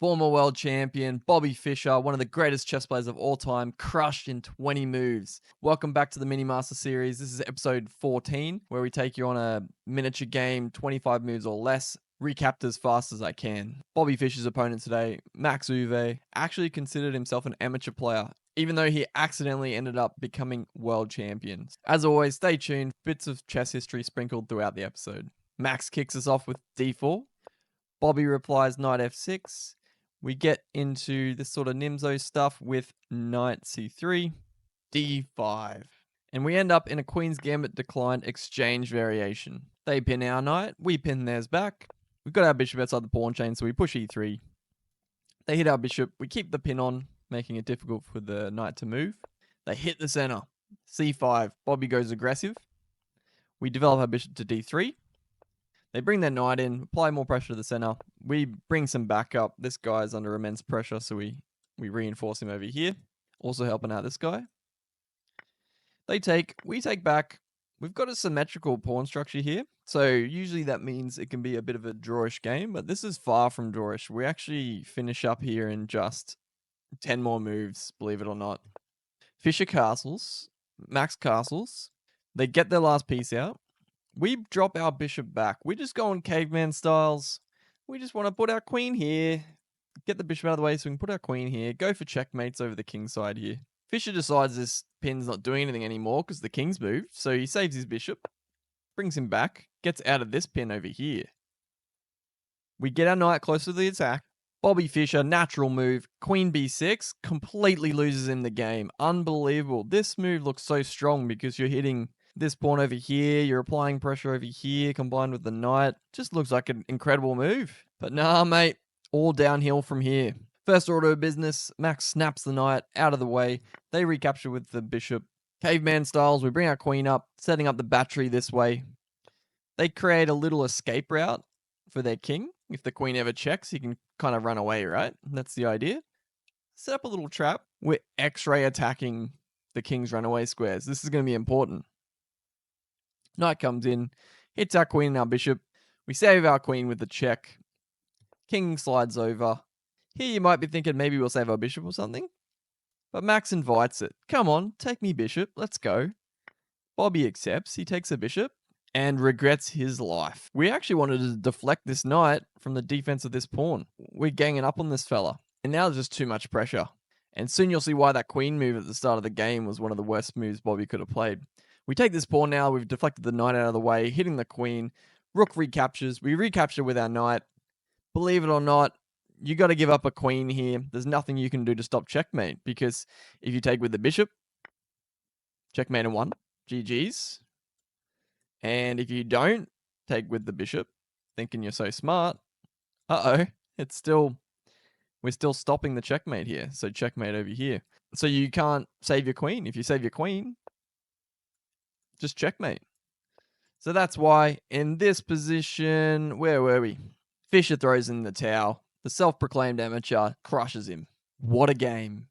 Former world champion Bobby Fischer, one of the greatest chess players of all time, crushed in 20 moves. Welcome back to the Mini Master Series. This is episode 14, where we take you on a miniature game, 25 moves or less, recapped as fast as I can. Bobby Fischer's opponent today, Max Euwe, actually considered himself an amateur player, even though he accidentally ended up becoming world champion. As always, stay tuned, bits of chess history sprinkled throughout the episode. Max kicks us off with d4. Bobby replies knight f6. We get into this sort of Nimzo stuff with knight c3, d5. And we end up in a Queen's Gambit declined exchange variation. They pin our knight, we pin theirs back. We've got our bishop outside the pawn chain, so we push e3. They hit our bishop, we keep the pin on, making it difficult for the knight to move. They hit the center, c5. Bobby goes aggressive. We develop our bishop to d3. They bring their knight in, apply more pressure to the center. We bring some backup. This guy's under immense pressure, so we reinforce him over here. Also helping out this guy. They take, we take back. We've got a symmetrical pawn structure here. So usually that means it can be a bit of a drawish game, but this is far from drawish. We actually finish up here in just 10 more moves, believe it or not. Fischer castles, Max castles. They get their last piece out. We drop our bishop back. We just go on caveman styles. We just want to put our queen here. Get the bishop out of the way so we can put our queen here. Go for checkmates over the king side here. Fischer decides this pin's not doing anything anymore because the king's moved. So he saves his bishop. Brings him back. Gets out of this pin over here. We get our knight closer to the attack. Bobby Fischer, natural move. Queen b6. Completely loses him the game. Unbelievable. This move looks so strong because you're hitting this pawn over here, you're applying pressure over here, combined with the knight. Just looks like an incredible move. But nah, mate, all downhill from here. First order of business, Max snaps the knight out of the way. They recapture with the bishop. Caveman styles, we bring our queen up, setting up the battery this way. They create a little escape route for their king. If the queen ever checks, he can kind of run away, right? That's the idea. Set up a little trap. We're X-ray attacking the king's runaway squares. This is going to be important. Knight comes in, hits our queen and our bishop. We save our queen with the check. King slides over. Here you might be thinking maybe we'll save our bishop or something. But Max invites it. Come on, take me bishop. Let's go. Bobby accepts. He takes a bishop and regrets his life. We actually wanted to deflect this knight from the defense of this pawn. We're ganging up on this fella. And now there's just too much pressure. And soon you'll see why that queen move at the start of the game was one of the worst moves Bobby could have played. We take this pawn now. We've deflected the knight out of the way, hitting the queen. Rook recaptures. We recapture with our knight. Believe it or not, you got to give up a queen here. There's nothing you can do to stop checkmate, because if you take with the bishop, checkmate and 1, GG's. And if you don't take with the bishop, thinking you're so smart, it's still, we're still stopping the checkmate here. So checkmate over here. So you can't save your queen. If you save your queen, just checkmate. So that's why in this position, where were we? Fischer throws in the towel. The self-proclaimed amateur crushes him. What a game.